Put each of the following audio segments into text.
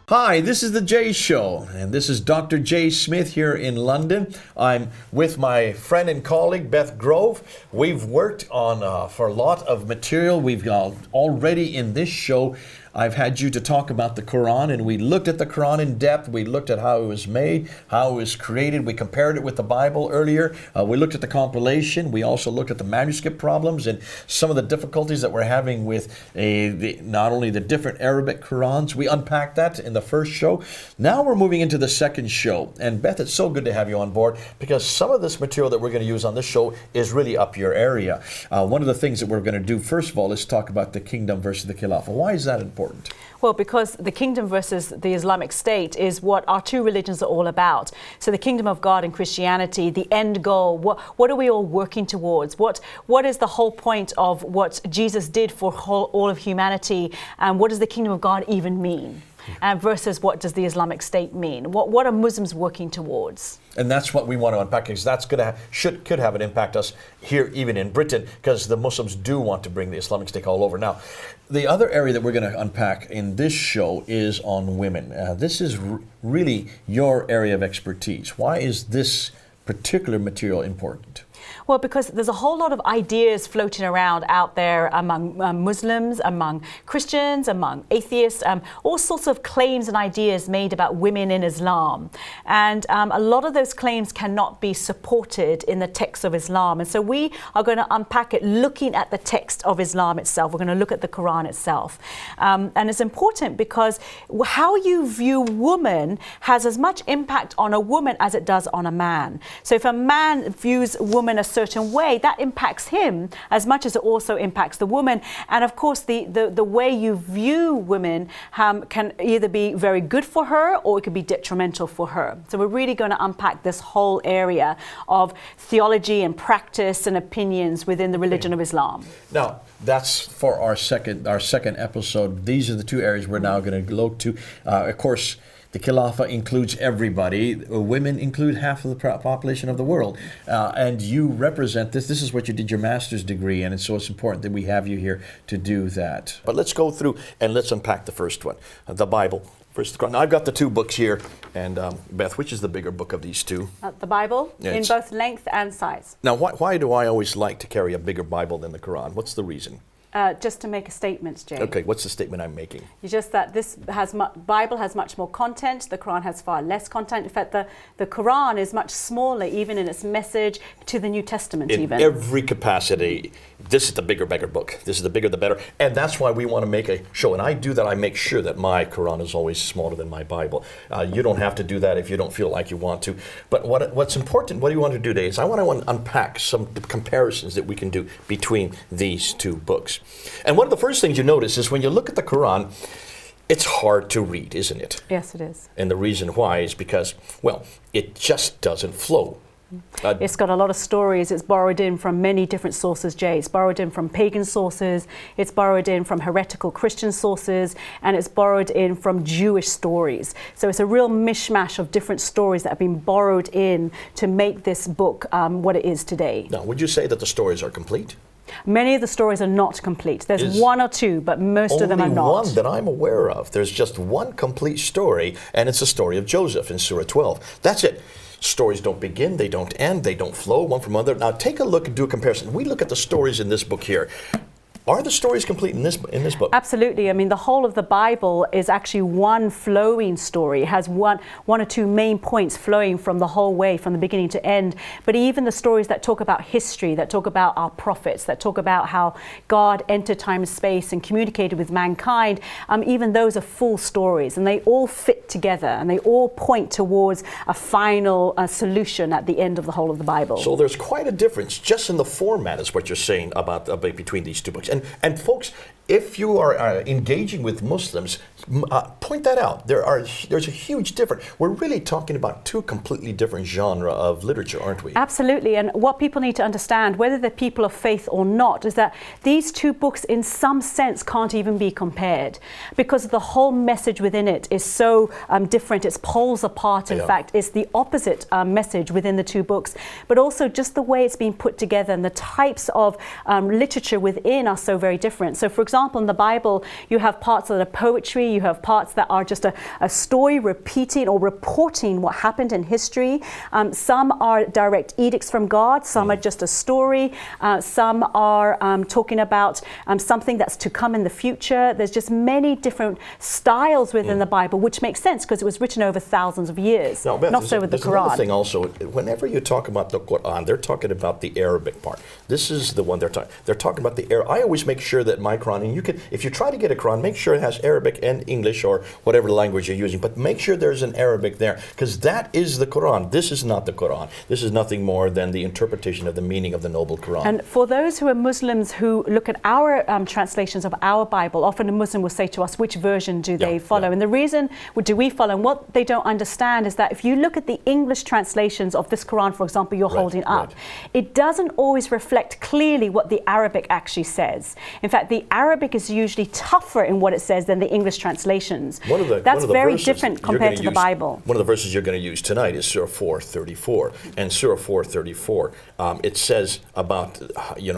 Hi, this is the Jay Show, and this is Dr. Jay Smith here in London. I'm with my friend and colleague, Beth Grove. We've worked on for a lot of material. We've got already in this show, I've had you to talk about the Quran, and we looked at the Quran in depth. We looked at how it was made, how it was created. We compared it with the Bible earlier. We looked at the compilation. We also looked at the manuscript problems and some of the difficulties that we're having with not only the different Arabic Qurans. We unpacked that in the first show. Now we're moving into the second show. And Beth, it's so good to have you on board because some of this material that we're going to use on this show is really up your area. One of the things that we're going to do, first of all, is talk about the kingdom versus the Khilafah. Why is that important? Well, because the kingdom versus the Islamic State is what our two religions are all about. So the kingdom of God and Christianity, the end goal, what are we all working towards? What is the whole point of what Jesus did for all of humanity? And what does the kingdom of God even mean? Versus what does the Islamic State mean? What are Muslims working towards? And that's what we want to unpack, because that's could have an impact us here, even in Britain, because the Muslims do want to bring the Islamic State all over. Now, the other area that we're going to unpack in this show is on women. This is really your area of expertise. Why is this particular material important? Well, because there's a whole lot of ideas floating around out there among Muslims, among Christians, among atheists, all sorts of claims and ideas made about women in Islam. And a lot of those claims cannot be supported in the text of Islam. And so we are going to unpack it looking at the text of Islam itself. We're going to look at the Quran itself. And it's important because how you view woman has as much impact on a woman as it does on a man. So if a man views woman a certain way, that impacts him as much as it also impacts the woman. And of course, the way you view women can either be very good for her or it could be detrimental for her. So we're really going to unpack this whole area of theology and practice and opinions within the religion of Islam. Now, that's for our second episode. These are the two areas we're now going to look to. Of course, the Khilafah includes everybody. Women include half of the population of the world. And you represent this. This is what you did your master's degree in, and so it's important that we have you here to do that. But let's go through and let's unpack the first one, the Bible. First, I've got the two books here. And Beth, which is the bigger book of these two? The Bible, in both length and size. Now, why do I always like to carry a bigger Bible than the Quran? What's the reason? Just to make a statement, Jay. Okay, what's the statement I'm making? It's just that this Bible has much more content. The Quran has far less content. In fact, the Quran is much smaller, even in its message to the New Testament. In every capacity, this is the bigger book. This is the bigger, the better. And that's why we want to make a show. And I do that. I make sure that my Quran is always smaller than my Bible. You don't have to do that if you don't feel like you want to. But what's important, what do you want to do today, is I want to unpack some comparisons that we can do between these two books. And one of the first things you notice is when you look at the Quran, it's hard to read, isn't it? Yes, it is. And the reason why is because, well, it just doesn't flow. It's got a lot of stories. It's borrowed in from many different sources, Jay. It's borrowed in from pagan sources. It's borrowed in from heretical Christian sources. And it's borrowed in from Jewish stories. So it's a real mishmash of different stories that have been borrowed in to make this book what it is today. Now, would you say that the stories are complete? Many of the stories are not complete. There's one or two, but most of them are not. Only one that I'm aware of. There's just one complete story, and it's the story of Joseph in Surah 12. That's it. Stories don't begin, they don't end, they don't flow one from another. Now take a look and do a comparison. We look at the stories in this book here. Are the stories complete in this book? Absolutely. I mean, the whole of the Bible is actually one flowing story. It has one or two main points flowing from the whole way, from the beginning to end. But even the stories that talk about history, that talk about our prophets, that talk about how God entered time and space and communicated with mankind, even those are full stories, and they all fit together, and they all point towards a final solution at the end of the whole of the Bible. So there's quite a difference just in the format, is what you're saying about between these two books. And folks, if you are engaging with Muslims, point that out. There's a huge difference. We're really talking about two completely different genres of literature, aren't we? Absolutely. And what people need to understand, whether they're people of faith or not, is that these two books in some sense can't even be compared, because the whole message within it is so different. It's poles apart. In fact, it's the opposite message within the two books, but also just the way it's been put together and the types of literature within are so very different. So for example, in the Bible, you have parts that are poetry, you have parts that are just a story repeating or reporting what happened in history. Some are direct edicts from God, some are just a story, some are talking about something that's to come in the future. There's just many different styles within the Bible, which makes sense because it was written over thousands of years. Now, Beth, not so with the there's another Quran. thing also. Whenever you talk about the Quran, they're talking about the Arabic part. This is the one they're talking. They're talking about the Arabic. I always make sure that my Quran, and you can, if you try to get a Quran, make sure it has Arabic and English or whatever language you're using, but make sure there's an Arabic there, because that is the Quran. This is not the Quran. This is nothing more than the interpretation of the meaning of the noble Quran. And for those who are Muslims who look at our translations of our Bible, often a Muslim will say to us, which version do they follow? And the reason do we follow, and what they don't understand is that if you look at the English translations of this Quran, for example, you're holding up, it doesn't always reflect clearly what the Arabic actually says. In fact, the Arabic is usually tougher in what it says than the English translations. That's very different compared to the Bible. One of the verses you're going to use tonight is Surah 4:34. And Surah 4:34, it says about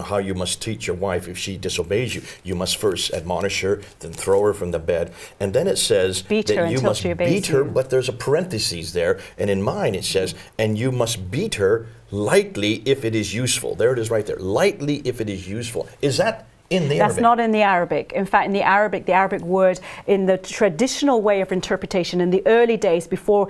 how you must teach your wife if she disobeys you. You must first admonish her, then throw her from the bed. And then it says that you must beat her, but there's a parenthesis there. And in mine it says, and you must beat her lightly if it is useful. There it is right there. Lightly if it is useful. Is that in the Arabic? That's not in the Arabic. In fact, in the Arabic word, in the traditional way of interpretation, in the early days before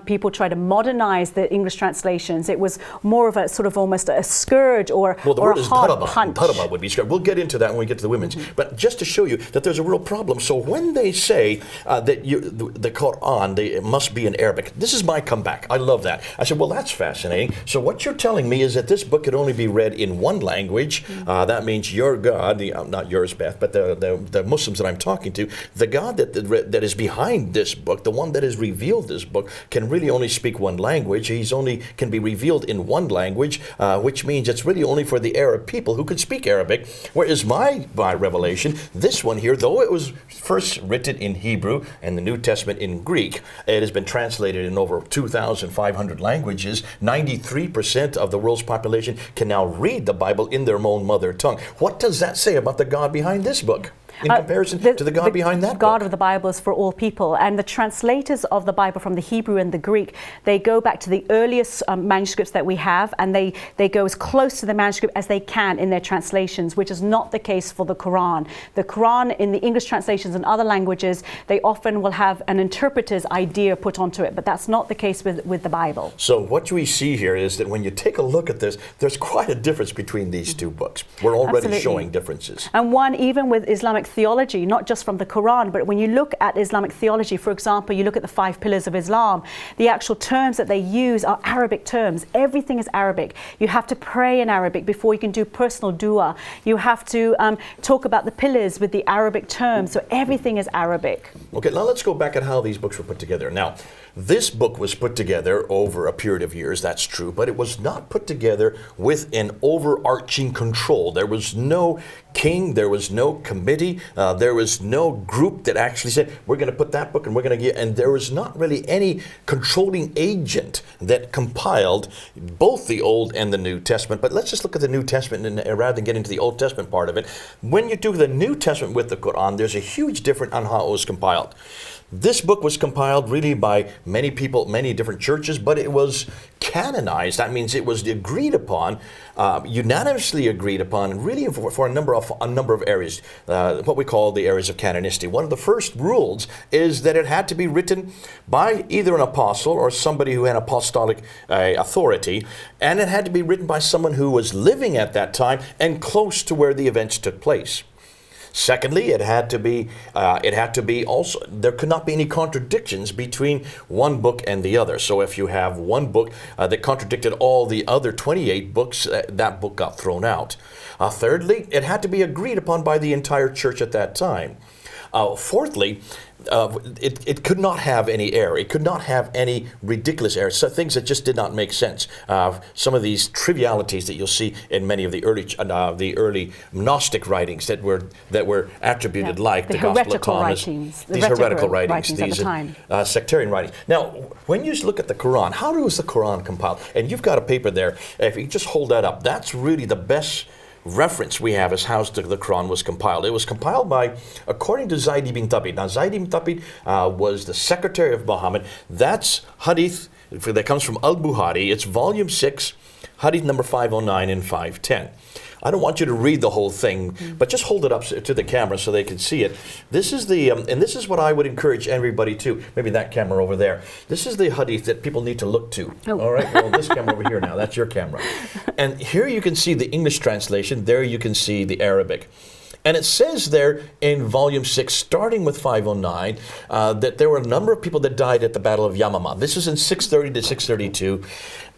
people tried to modernize the English translations, it was more of a sort of almost a scourge or the word is hard daraba. punch. Daraba would be scourge. We'll get into that when we get to the women's. But just to show you that there's a real problem. So when they say that the Quran, it must be in Arabic, this is my comeback. I love that. I said, well, that's fascinating. So what you're telling me is that this book could only be read in one language. That means your God, not yours, Beth, but the Muslims that I'm talking to, the God that is behind this book, the one that has revealed this book, can really only speak one language. He's only can be revealed in one language, which means it's really only for the Arab people who could speak Arabic. Whereas my revelation, this one here, though it was first written in Hebrew and the New Testament in Greek, it has been translated in over 2,500 languages. 93% of the world's population can now read the Bible in their own mother tongue. What does that say about the God behind this book in comparison to the God behind that book? The God of the Bible is for all people. And the translators of the Bible from the Hebrew and the Greek, they go back to the earliest manuscripts that we have, and they go as close to the manuscript as they can in their translations, which is not the case for the Quran. The Quran in the English translations and other languages, they often will have an interpreter's idea put onto it, but that's not the case with the Bible. So what we see here is that when you take a look at this, there's quite a difference between these two books. We're already showing differences. And one, even with Islamic theology, not just from the Quran, but when you look at Islamic theology, for example, you look at the 5 pillars of Islam, the actual terms that they use are Arabic terms. Everything is Arabic. You have to pray in Arabic before you can do personal dua. You have to talk about the pillars with the Arabic terms. So everything is Arabic. Okay, now let's go back at how these books were put together. Now, this book was put together over a period of years, that's true, but it was not put together with an overarching control. There was no king, there was no committee, there was no group that actually said, we're going to put that book and we're going to get, and there was not really any controlling agent that compiled both the Old and the New Testament. But let's just look at the New Testament and rather than get into the Old Testament part of it. When you do the New Testament with the Quran, there's a huge difference on how it was compiled. This book was compiled really by many people, many different churches, but it was canonized. That means it was agreed upon, unanimously agreed upon, really for a number of areas, what we call the areas of canonicity. One of the first rules is that it had to be written by either an apostle or somebody who had apostolic authority, and it had to be written by someone who was living at that time and close to where the events took place. Secondly, it had to be also, there could not be any contradictions between one book and the other. So if you have one book that contradicted all the other 28 books, that book got thrown out. Thirdly, it had to be agreed upon by the entire church at that time. Fourthly, it could not have any error. It could not have any ridiculous errors, so things that just did not make sense. Some of these trivialities that you'll see in many of the early Gnostic writings that were attributed, like the Gospel of Thomas, these heretical writings, these sectarian writings. Now, when you look at the Quran, how was the Quran compiled? And you've got a paper there. If you just hold that up, that's really the best reference we have as how the Quran was compiled. It was compiled by, according to Zayd ibn Thabit. Now, Zayd ibn Thabit was the secretary of Muhammad. That's hadith that comes from Al-Bukhari. It's volume 6, hadith number 509 and 510. I don't want you to read the whole thing, but just hold it up to the camera so they can see it. This is the, and this is what I would encourage everybody to. Maybe that camera over there. This is the hadith that people need to look to. Oh. All right, well, this camera over here now, that's your camera. And here you can see the English translation. There you can see the Arabic. And it says there in volume 6, starting with 509, that there were a number of people that died at the Battle of Yamama. This is in 630 to 632.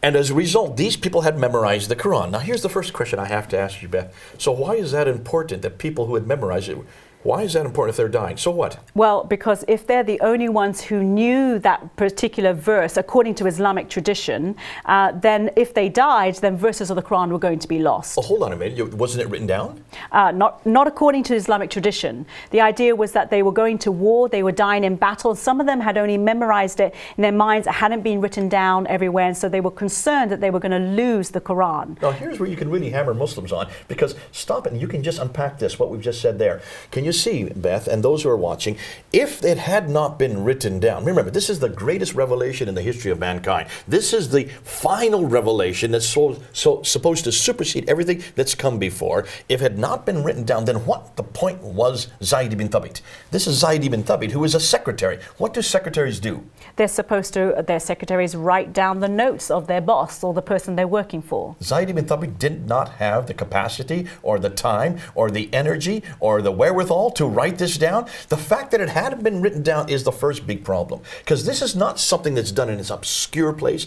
And as a result, these people had memorized the Quran. Now, here's the first question I have to ask you, Beth. So why is that important that people who had memorized it, why is that important if they're dying? So what? Well, because if they're the only ones who knew that particular verse, according to Islamic tradition, then if they died, then verses of the Quran were going to be lost. Oh, hold on a minute. Wasn't it written down? Not according to Islamic tradition. The idea was that they were going to war, they were dying in battle. Some of them had only memorized it in their minds. It hadn't been written down everywhere, and so they were concerned that they were going to lose the Quran. Now, here's where you can really hammer Muslims on, because stop it, and you can just unpack this, what we've just said there. Can you see, Beth, and those who are watching, if it had not been written down, remember, this is the greatest revelation in the history of mankind. This is the final revelation that's so supposed to supersede everything that's come before. If it had not been written down, then what the point was Zayd ibn Thabit? This is Zayd ibn Thabit, who is a secretary. What do secretaries do? They're supposed to, their secretaries write down the notes of their boss or the person they're working for. Zayd ibn Thabit did not have the capacity or the time or the energy or the wherewithal to write this down. The fact that it hadn't been written down is the first big problem, because this is not something that's done in this obscure place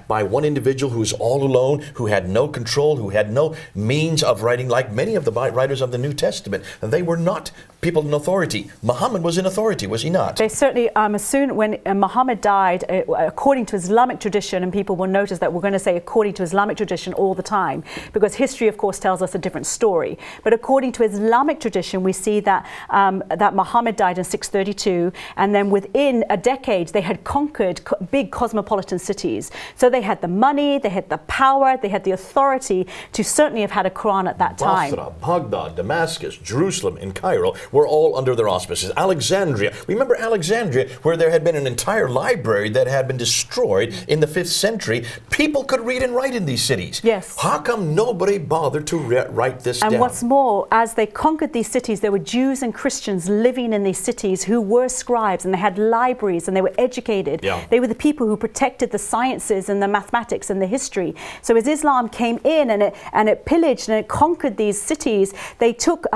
by one individual who's all alone, who had no control, who had no means of writing, like many of the writers of the New Testament. They were not people in authority. Muhammad was in authority, was he not? They certainly, as soon when Muhammad died, according to Islamic tradition, and people will notice that we're going to say according to Islamic tradition all the time, because history, of course, tells us a different story. But according to Islamic tradition, we see that that Muhammad died in 632, and then within a decade, they had conquered big cosmopolitan cities. So they had the money, they had the power, they had the authority to certainly have had a Quran at that time. Basra, Baghdad, Damascus, Jerusalem, and Cairo were all under their auspices. Alexandria, remember Alexandria, where there had been an entire library that had been destroyed in the 5th century. People could read and write in these cities. Yes. How come nobody bothered to write this down? And what's more, as they conquered these cities, there were Jews and Christians living in these cities who were scribes, and they had libraries, and they were educated. Yeah. They were the people who protected the sciences and the mathematics and the history. So as Islam came in and it pillaged and it conquered these cities, they took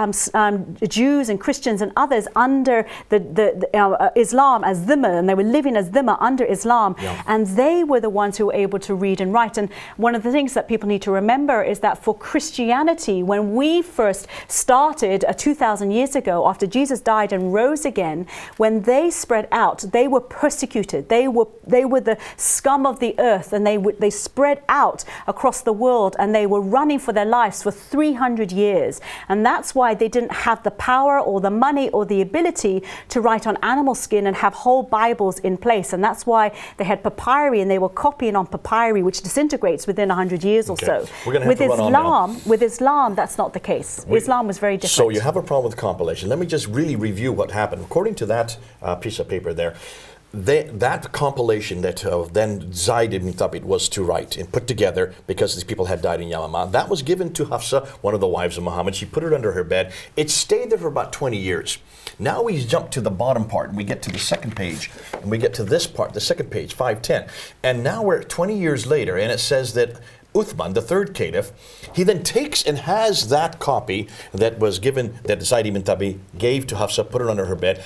Jews and Christians and others under the Islam as dhimma, and they were living as dhimma under Islam. Yeah. And they were the ones who were able to read and write. And one of the things that people need to remember is that for Christianity, when we first started 2,000 years ago, after Jesus died and rose again, when they spread out, they were persecuted. They were the scum of the earth, and they spread out across the world, and they were running for their lives for 300 years. And that's why they didn't have the power or the money or the ability to write on animal skin and have whole Bibles in place. And that's why they had papyri, and they were copying on papyri, which disintegrates within 100 years or so. We're gonna have to run on now. With Islam, that's not the case. Islam was very different. So you have a problem with compilation. Let me just really review what happened. According to that piece of paper there, that compilation that then Zayd ibn Thabit was to write and put together, because these people had died in Yamama, that was given to Hafsa, one of the wives of Muhammad. She put it under her bed. It stayed there for about 20 years. Now we jump to the bottom part, and we get to the second page, and we get to this part, the second page, 510. And now we're 20 years later, and it says that Uthman, the third caliph, he then takes and has that copy that was given, that Zayd ibn Thabit gave to Hafsa, put it under her bed.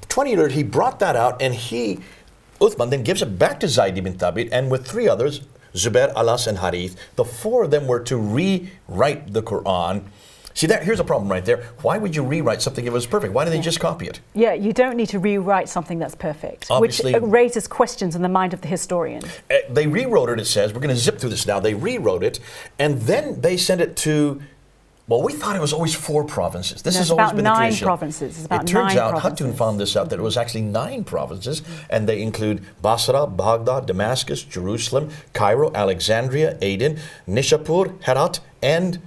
20 years later, he brought that out, and Uthman then gives it back to Zayd ibn Thabit, and with 3 others, Zubair, Alas, and Harith, the 4 of them were to rewrite the Quran. See, here's a problem right there. Why would you rewrite something if it was perfect? Why didn't they just copy it? Yeah, you don't need to rewrite something that's perfect, Obviously, which raises questions in the mind of the historian. They rewrote it, it says. We're going to zip through this now. They rewrote it, and then they sent it to, well, we thought it was always 4 provinces. This has always been the tradition. About 9 provinces. It's about 9 provinces. It turns out, provinces. Hatun found this out, that it was actually 9 provinces, and they include Basra, Baghdad, Damascus, Jerusalem, Cairo, Alexandria, Aden, Nishapur, Herat, and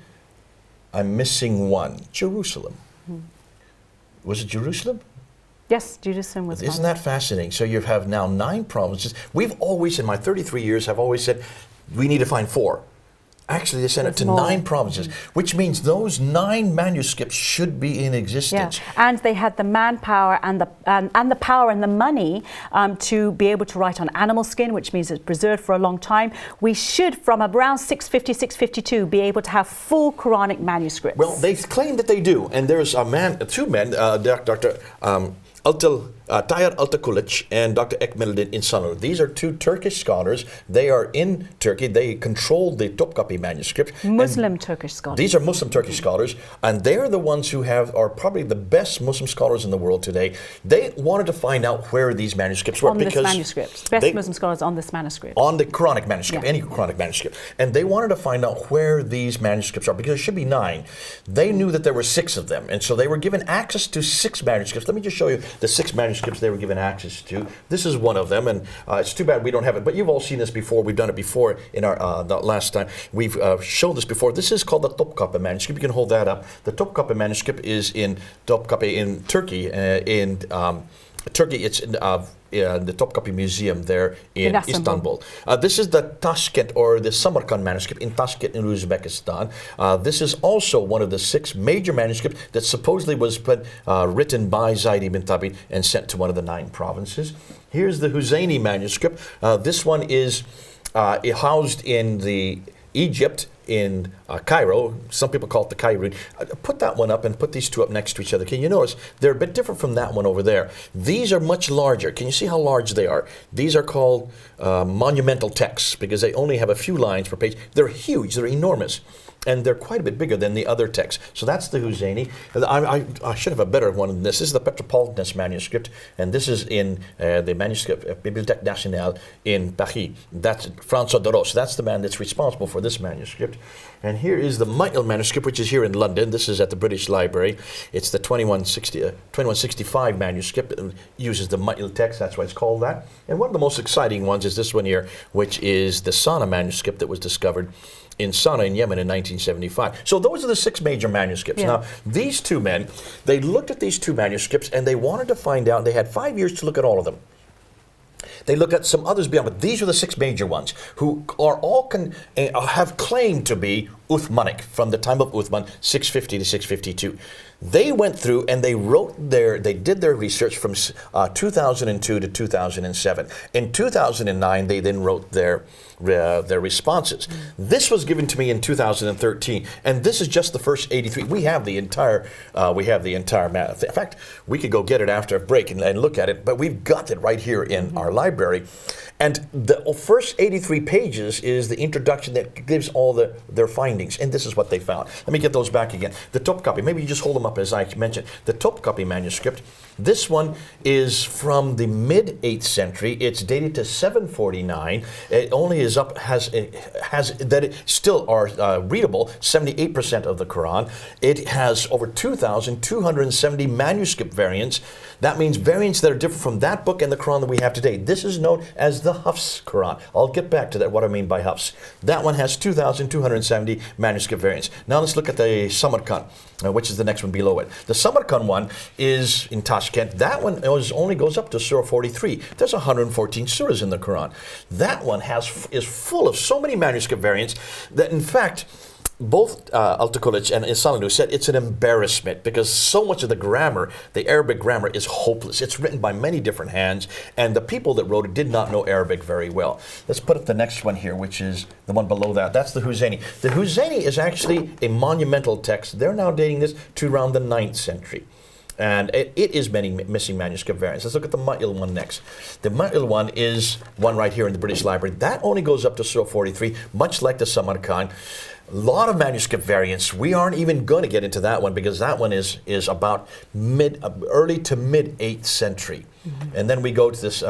I'm missing one. Jerusalem. Was it Jerusalem? Yes, Jerusalem was Isn't one. that fascinating? So you have now 9 provinces. We've always, in my 33 years, have always said, we need to find 4. Actually, they sent it to 9 provinces, which means those 9 manuscripts should be in existence. Yeah. And they had the manpower and the power and the money to be able to write on animal skin, which means it's preserved for a long time. We should, from around 650, 652, be able to have full Quranic manuscripts. Well, they claim that they do, and there's two men, Dr. Tayyar Altakulic and Dr. Ekmeldin Insanur. These are 2 Turkish scholars. They are in Turkey. They control the Topkapi manuscript. Muslim Turkish scholars. These are Muslim Turkish scholars, and they're the ones who are probably the best Muslim scholars in the world today. They wanted to find out where these manuscripts were. On this manuscript. Best Muslim scholars on this manuscript. On the Quranic manuscript, any Quranic manuscript. And they wanted to find out where these manuscripts are, because there should be 9. They knew that there were 6 of them, and so they were given access to 6 manuscripts. Let me just show you the 6 manuscripts they were given access to. This is one of them, and it's too bad we don't have it, but you've all seen this before. We've done it before in our the last time. We've shown this before. This is called the Topkapi manuscript. You can hold that up. The Topkapi manuscript is in Topkapi in Turkey. In Turkey, it's in the Topkapi Museum there in Istanbul. This is the Tashkent or the Samarkand manuscript in Tashkent in Uzbekistan. This is also one of the 6 major manuscripts that supposedly was written by Zayd ibn Thabit and sent to one of the 9 provinces. Here's the Husayni manuscript. This one is housed in the Egypt in Cairo. Some people call it the Cairo. Put that one up and put these 2 up next to each other. Can you notice they're a bit different from that one over there? These are much larger. Can you see how large they are? These are called monumental texts because they only have a few lines per page. They're huge. They're enormous. And they're quite a bit bigger than the other texts. So that's the Husayni. I should have a better one than this. This is the Petropolitan manuscript, and this is in the manuscript Bibliothèque Nationale in Paris. That's François de Ros. That's the man that's responsible for this manuscript. And here is the Ma'il manuscript, which is here in London. This is at the British Library. It's the 2165 manuscript. It uses the Ma'il text. That's why it's called that. And one of the most exciting ones is this one here, which is the Sana manuscript that was discovered in Sana'a in Yemen in 1975. So those are the 6 major manuscripts. Now, these 2 men, they looked at these 2 manuscripts and they wanted to find out, they had 5 years to look at all of them. They look at some others beyond, but these are the 6 major ones who are all have claimed to be Uthmanic from the time of Uthman, 650 to 652. They went through and they did their research from 2002 to 2007. In 2009, they then wrote their responses. This was given to me in 2013, and this is just the first 83. We have the entire map. In fact, we could go get it after a break and look at it, but we've got it right here in our library. And the first 83 pages is the introduction that gives all their findings, and this is what they found. Let me get those back again. The Topkapi, maybe you just hold them up as I mentioned. The Topkapi manuscript, this one is from the mid-8th century. It's dated to 749. It only is up, it still are readable, 78% of the Quran. It has over 2,270 manuscript variants. That means variants that are different from that book and the Quran that we have today. This is known as the Hafs Quran. I'll get back to that, what I mean by Hafs. That one has 2,270 manuscript variants. Now let's look at the Samarkand, which is the next one below it. The Samarkand one is in Tashkent. That one only goes up to Surah 43. There's 114 surahs in the Quran. That one is full of so many manuscript variants that, in fact, both Altakulic and Insanur said it's an embarrassment because so much of the grammar, the Arabic grammar, is hopeless. It's written by many different hands, and the people that wrote it did not know Arabic very well. Let's put up the next one here, which is the one below that. That's the Husayni. The Husayni is actually a monumental text. They're now dating this to around the 9th century. And it is many missing manuscript variants. Let's look at the Ma'il one next. The Ma'il one is one right here in the British Library. That only goes up to Surah 43, much like the Samarkand. A lot of manuscript variants. We aren't even going to get into that one because that one is about early to mid-8th century. Mm-hmm. And then we go to this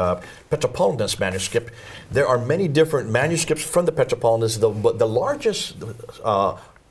Petropolitan manuscript. There are many different manuscripts from the Petropolitan. The largest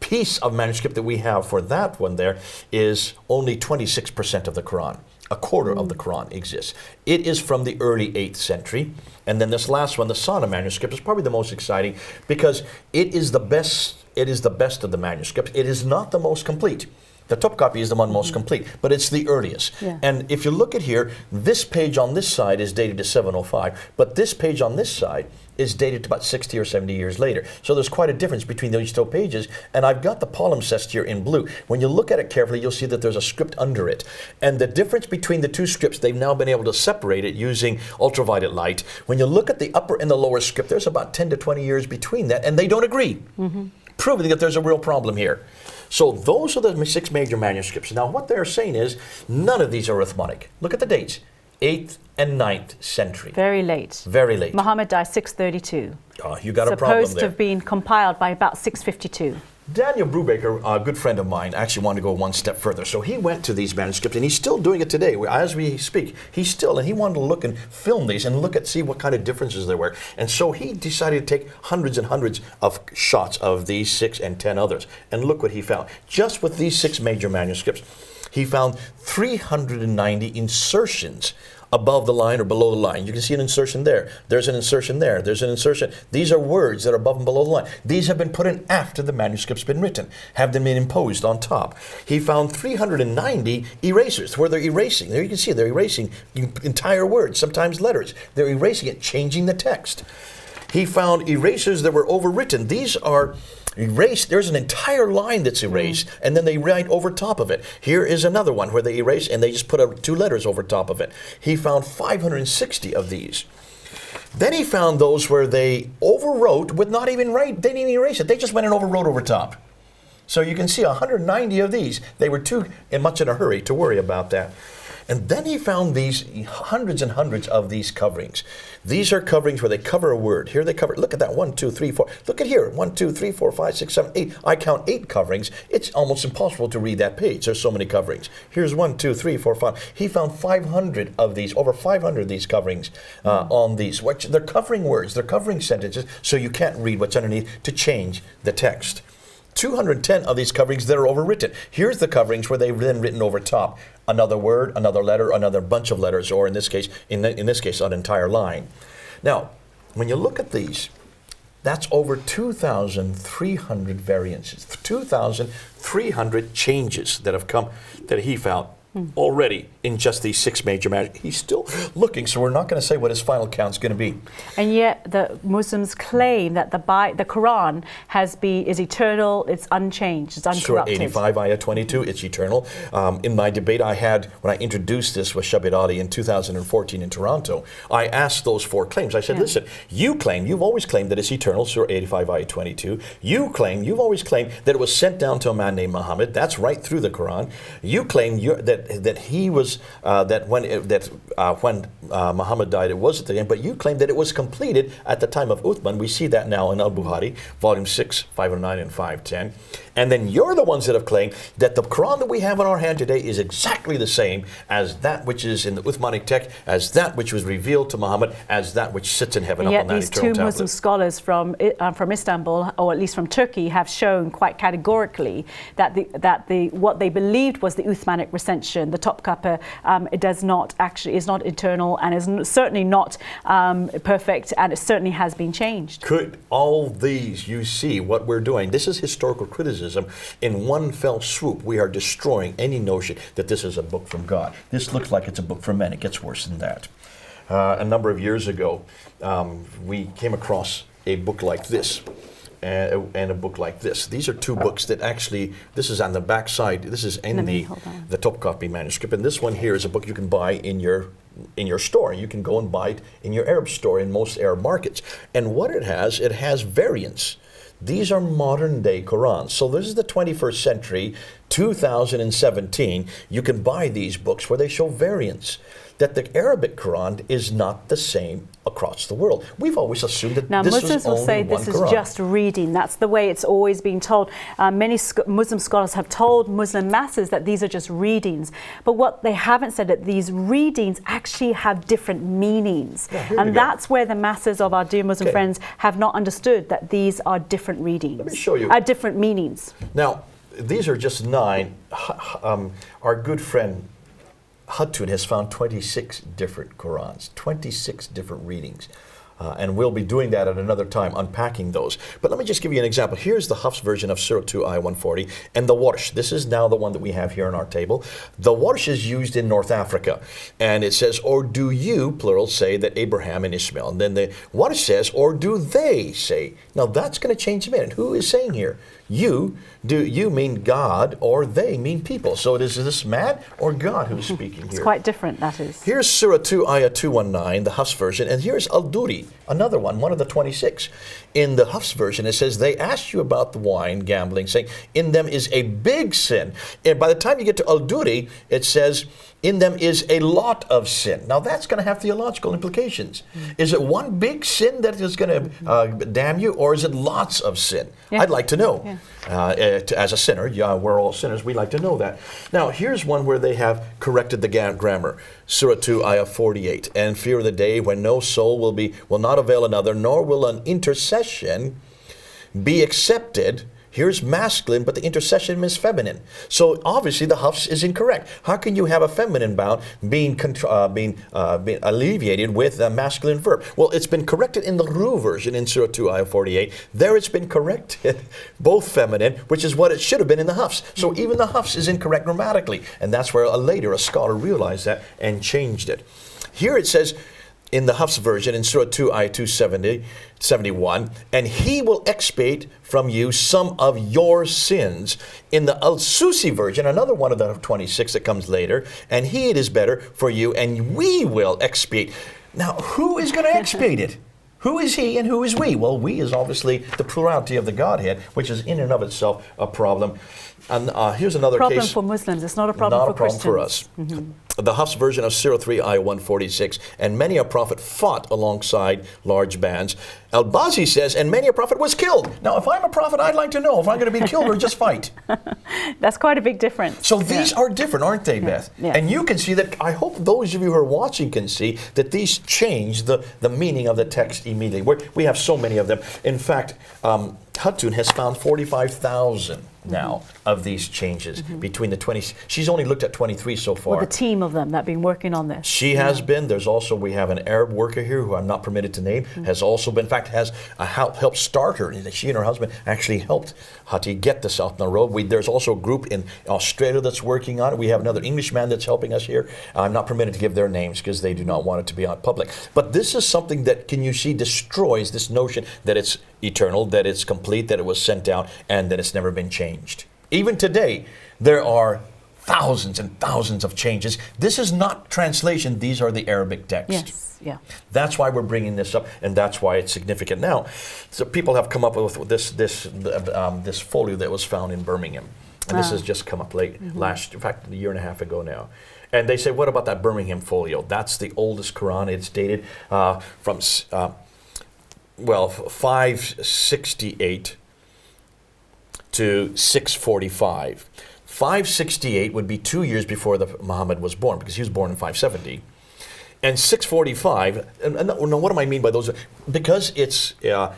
piece of manuscript that we have for that one there is only 26% of the Quran. a quarter of the Quran exists. It is from the early 8th century. And then this last one, the Sana manuscript, is probably the most exciting because it is the best of the manuscripts. It is not the most complete. The top copy is the one most complete, but it's the earliest. Yeah. And if you look at here, this page on this side is dated to 705, but this page on this side is dated to about 60 or 70 years later. So there's quite a difference between those two pages, and I've got the palimpsest here in blue. When you look at it carefully, you'll see that there's a script under it. And the difference between the two scripts, they've now been able to separate it using ultraviolet light. When you look at the upper and the lower script, there's about 10 to 20 years between that, and they don't agree, proving that there's a real problem here. So those are the 6 major manuscripts. Now what they're saying is none of these are Uthmanic. Look at the dates. 8th and 9th century. Very late. Very late. Muhammad died 632. You got a problem there. Supposed to have been compiled by about 652. Daniel Brubaker, a good friend of mine, actually wanted to go one step further. So he went to these manuscripts, and he's still doing it today. As we speak, and he wanted to look and film these and see what kind of differences there were. And so he decided to take hundreds and hundreds of shots of these 6 and 10 others. And look what he found. Just with these 6 major manuscripts, he found 390 insertions above the line or below the line. You can see an insertion there. There's an insertion there. There's an insertion. These are words that are above and below the line. These have been put in after the manuscript's been written, have them been imposed on top. He found 390 erasers where they're erasing. There you can see they're erasing entire words, sometimes letters. They're erasing it, changing the text. He found erasers that were overwritten. These are erased. There's an entire line that's erased, and then they write over top of it. Here is another one where they erase, and they just put 2 letters over top of it. He found 560 of these. Then he found those where they overwrote with not even write. They didn't even erase it. They just went and overwrote over top. So you can see 190 of these. They were too much in a hurry to worry about that. And then he found these hundreds and hundreds of these coverings. These are coverings where they cover a word. Here they cover, look at that, 1, 2, 3, 4. Look at here, 1, 2, 3, 4, 5, 6, 7, 8. I count 8 coverings. It's almost impossible to read that page. There's so many coverings. Here's 1, 2, 3, 4, 5. He found 500 of these, over 500 of these coverings on these. They're covering words, they're covering sentences, so you can't read what's underneath to change the text. 210 of these coverings that are overwritten. Here's the coverings where they've then written over top another word, another letter, another bunch of letters, or in this case, an entire line. Now, when you look at these, that's over 2,300 variances, 2,300 changes that have come that he found already in just these 6 major manuscripts. He's still looking, so we're not going to say what his final count's going to be. And yet the Muslims claim that the Quran is eternal, it's unchanged, it's uncorrupted. Surah 85, Ayah 22, it's eternal. In my debate I had, when I introduced this with Shabir Ali in 2014 in Toronto, I asked those 4 claims. I said, listen, you've always claimed that it's eternal, Surah 85, Ayah 22. You've always claimed that it was sent down to a man named Muhammad. That's right through the Quran. You claim that he was when Muhammad died, it was at the end, but you claim that it was completed at the time of Uthman. We see that now in Al-Bukhari, volume 6, 509 and 510. And then you're the ones that have claimed that the Quran that we have in our hand today is exactly the same as that which is in the Uthmanic text, as that which was revealed to Muhammad, as that which sits in heaven and up on that eternal tablet. Yet these 2 Muslim scholars from Istanbul, or at least from Turkey, have shown quite categorically that what they believed was the Uthmanic recension, the Topkapi, it is not eternal, and is certainly not perfect, and it certainly has been changed. Could all these, you see what we're doing? This is historical criticism. In one fell swoop, we are destroying any notion that this is a book from God. This looks like it's a book from men. It gets worse than that. A number of years ago, we came across a book like this. And a book like this. These are 2 books that actually, this is on the back side, this is in the Topkapi manuscript, and this one here is a book you can buy in your store. You can go and buy it in your Arab store in most Arab markets. And what it has variants. These are modern day Qurans. So this is the 21st century, 2017. You can buy these books where they show variants. That the Arabic Quran is not the same across the world. We've always assumed that now, this Muslims was only will say one this Quran. is just reading. That's the way it's always been told. Many Muslim scholars have told Muslim masses that these are just readings. But what they haven't said that these readings actually have different meanings. And that's where the masses of our dear Muslim friends have not understood that these are different readings. Let me show you. Different meanings. Now, these are just 9. Our good friend Hutun has found 26 different Qurans, 26 different readings. And we'll be doing that at another time, unpacking those. But let me just give you an example. Here's the Hafs version of Surah 2, Ayah 140, and the Warsh. This is now the one that we have here on our table. The Warsh is used in North Africa. And it says, or do you, plural, say that Abraham and Ishmael? And then the Warsh says, or do they say? Now that's going to change a minute. Who is saying here? You, do you mean God, or they mean people? So is this man or God who's speaking here? It's quite different, that is. Here's Surah 2, Ayah 219, the Hafs version, and here's Al-Duri, another one of the 26. In the Hafs version, it says, they asked you about the wine, gambling, saying, in them is a big sin. And by the time you get to Al-Duri, it says, in them is a lot of sin. Now that's going to have theological implications. Is it one big sin that is going to damn you, or is it lots of sin? Yeah. I'd like to know. Yeah. As a sinner, we're all sinners, we like to know that. Now here's one where they have corrected the grammar. Surah 2, Ayah 48. And fear of the day when no soul will not avail another, nor will an intercession be accepted. Here's masculine, but the intercession is feminine. So obviously the Hafs is incorrect. How can you have a feminine bound being alleviated with a masculine verb? Well, it's been corrected in the Ru version in Surah 2, Ayah 48. There it's been corrected, both feminine, which is what it should have been in the Hafs. So even the Hafs is incorrect grammatically. And that's where later a scholar realized that and changed it. Here it says, in the Hafs version, in Surah 2, Ayah 271, and he will expiate from you some of your sins. In the Al-Susi version, another one of the 26 that comes later, and he it is better for you, and we will expiate. Now, who is going to expiate it? Who is he and who is we? Well, we is obviously the plurality of the Godhead, which is in and of itself a problem. And here's another problem case. for Muslims. It's not a problem for Christians. Not a problem for us. The Hafs version of Surah 3, Ayah 146, and many a prophet fought alongside large bands. Al-Bazi says, and many a prophet was killed. Now, if I'm a prophet, I'd like to know if I'm going to be killed or just fight. That's quite a big difference. So these are different, aren't they, Beth? Yeah. And you can see that, I hope those of you who are watching can see that these change the meaning of the text immediately. We have so many of them. In fact, Hutun has found 45,000 now of these changes between the 20. She's only looked at 23 so far. With a team of them that have been working on this. She has been. There's also, we have an Arab worker here who I'm not permitted to name, has also been, in fact, has helped start her. She and her husband actually helped Hati get this out on the road. There's also a group in Australia that's working on it. We have another Englishman that's helping us here. I'm not permitted to give their names because they do not want it to be on public. But this is something that, can you see, destroys this notion that it's eternal, that it's complete, that it was sent out, and that it's never been changed. Even today, there are thousands and thousands of changes. This is not translation. These are the Arabic text. Yes, yeah. That's why we're bringing this up, and that's why it's significant. Now, so people have come up with this folio that was found in Birmingham, and this has just come up late in fact, a year and a half ago now. And they say, what about that Birmingham Folio? That's the oldest Quran. It's dated from 568 to 645. 568 would be 2 years before Muhammad was born, because he was born in 570. And 645, and what do I mean by those? Because it's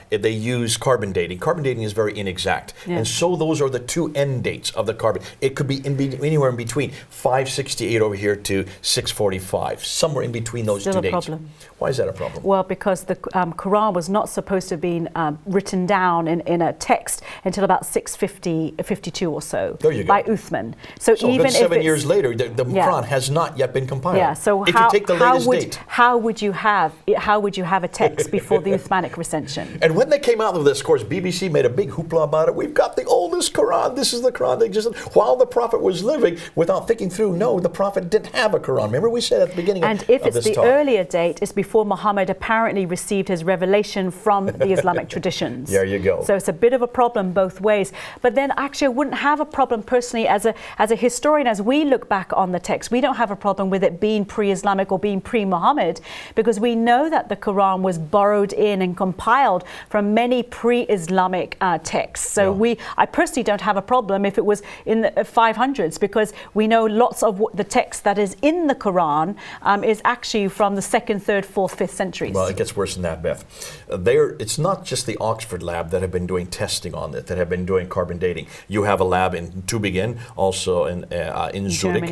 they use carbon dating. Carbon dating is very inexact. Yeah. And so those are the two end dates of the carbon. It could be anywhere in between 568 over here to 645, somewhere in between those two dates. Still a problem. Why is that a problem? Well, because the Quran was not supposed to have been written down in a text until about 652 or so. There you go. By Uthman. So even if 7 years later, the Quran has not yet been compiled. Yeah. So if you take the latest date, how would you have a text before the Uthmanic recension? And when they came out of this, of course, BBC made a big hoopla about it. We've got the oldest Quran. This is the Quran that existed while the Prophet was living, without thinking through. No, the Prophet didn't have a Quran. Remember we said at the beginning of this talk. And if it's the earlier date, it's before Muhammad apparently received his revelation from the Islamic traditions. There you go. So it's a bit of a problem both ways. But then actually I wouldn't have a problem personally as a historian, as we look back on the text. We don't have a problem with it being pre-Islamic or being pre-Muhammad, because we know that the Quran was borrowed in and compiled from many pre-Islamic texts. So I personally don't have a problem if it was in the 500s, because we know lots of the text that is in the Quran is actually from the 2nd, 3rd, 4th, 5th centuries. Well, it gets worse than that, Beth. It's not just the Oxford lab that have been doing testing on it, that have been doing carbon dating. You have a lab in Tübingen, also in Zurich.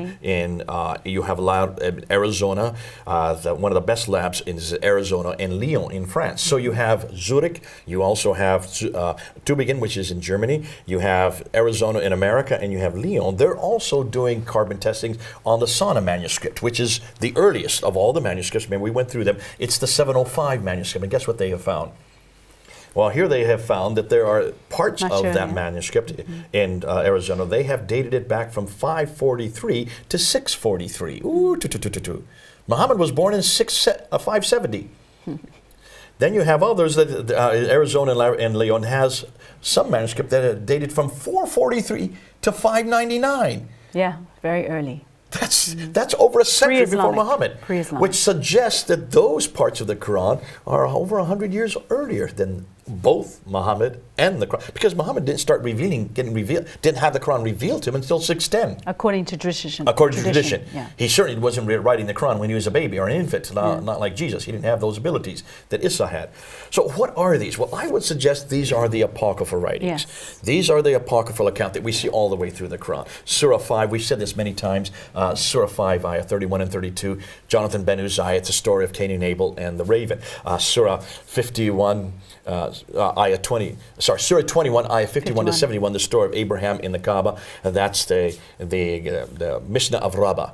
You have a lab in Arizona. One of the best labs is Arizona and Lyon in France. So you have Zurich. You also have Tübingen, which is in Germany. You have Arizona in America, and you have Lyon. They're also doing carbon testing on the Sana manuscript, which is the earliest of all the manuscripts. Man, we went through them. It's the 705 manuscript, and guess what they have found? Well, here they have found that there are parts of that manuscript in Arizona. They have dated it back from 543 to 643. Ooh, Muhammad was born in 570. Then you have others that Arizona and Lyon has some manuscript that are dated from 443 to 599. Yeah, very early. That's over a century before Muhammad, which suggests that those parts of the Quran are over 100 years earlier than both Muhammad and the Quran, because Muhammad didn't start didn't have the Quran revealed to him until 610. According to tradition. According to tradition. Yeah. He certainly wasn't writing the Quran when he was a baby or an infant, not like Jesus. He didn't have those abilities that Isa had. So what are these? Well, I would suggest these are the apocryphal writings. Yes. These are the apocryphal account that we see all the way through the Quran. Surah 5, we've said this many times, Surah 5, ayah 31 and 32, Jonathan ben Uzziah, it's a story of Cain and Abel and the raven. Surah 51, Surah 21, ayah 51 to 71, the story of Abraham in the Kaaba. That's the Mishnah of Rabbah.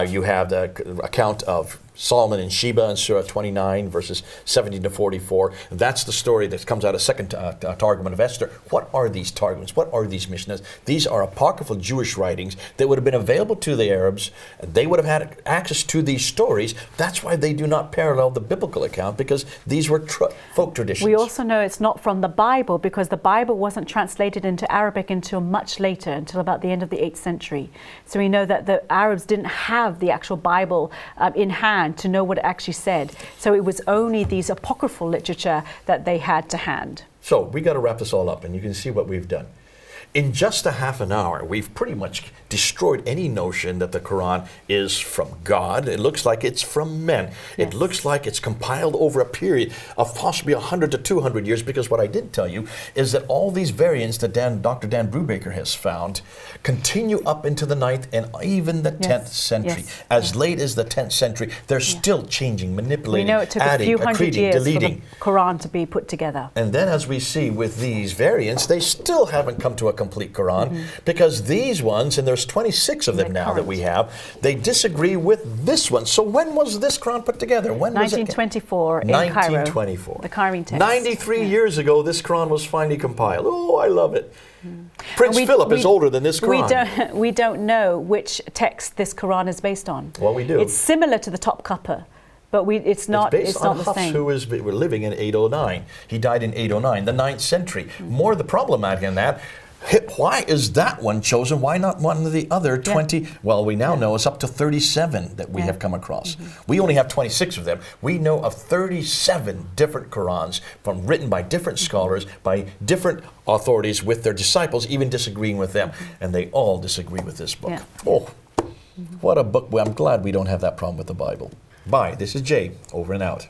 You have the account of Solomon and Sheba in Surah 29, verses 17 to 44. That's the story that comes out of second Targum of Esther. What are these Targums? What are these Mishnahs? These are apocryphal Jewish writings that would have been available to the Arabs. They would have had access to these stories. That's why they do not parallel the biblical account, because these were folk traditions. We also know it's not from the Bible, because the Bible wasn't translated into Arabic until much later, until about the end of the 8th century. So we know that the Arabs didn't have the actual Bible in hand to know what it actually said. So it was only these apocryphal literature that they had to hand. So we got to wrap this all up, and you can see what we've done. In just a half an hour, we've pretty much destroyed any notion that the Quran is from God. It looks like it's from men. Yes. It looks like it's compiled over a period of possibly 100 to 200 years, because what I did tell you is that all these variants that Dr. Dan Brubaker has found continue up into the 9th and even the 10th century. Yes. As late as the 10th century, they're still changing, manipulating, we know it took adding, a few hundred years deleting. For the Quran to be put together. And then, as we see with these variants, they still haven't come to a complete Quran, because these ones, and there's 26 of them now that we have, they disagree with this one. So when was this Quran put together? When 1924 was it? in 1924. Cairo. The Cairene text. 93 years ago, this Quran was finally compiled. Oh, I love it. Prince Philip is older than this Quran. We don't know which text this Quran is based on. Well, we do. It's similar to the Topkapi, but it's not the same. It's based on Hafs, who was living in 809. He died in 809, the 9th century. More the problematic in that, why is that one chosen? Why not one of the other 20? Well, we now know it's up to 37 that we have come across. We only have 26 of them. We know of 37 different Qurans written by different scholars, by different authorities with their disciples, even disagreeing with them. And they all disagree with this book. Yeah. Oh, what a book. Well, I'm glad we don't have that problem with the Bible. Bye. This is Jay, over and out.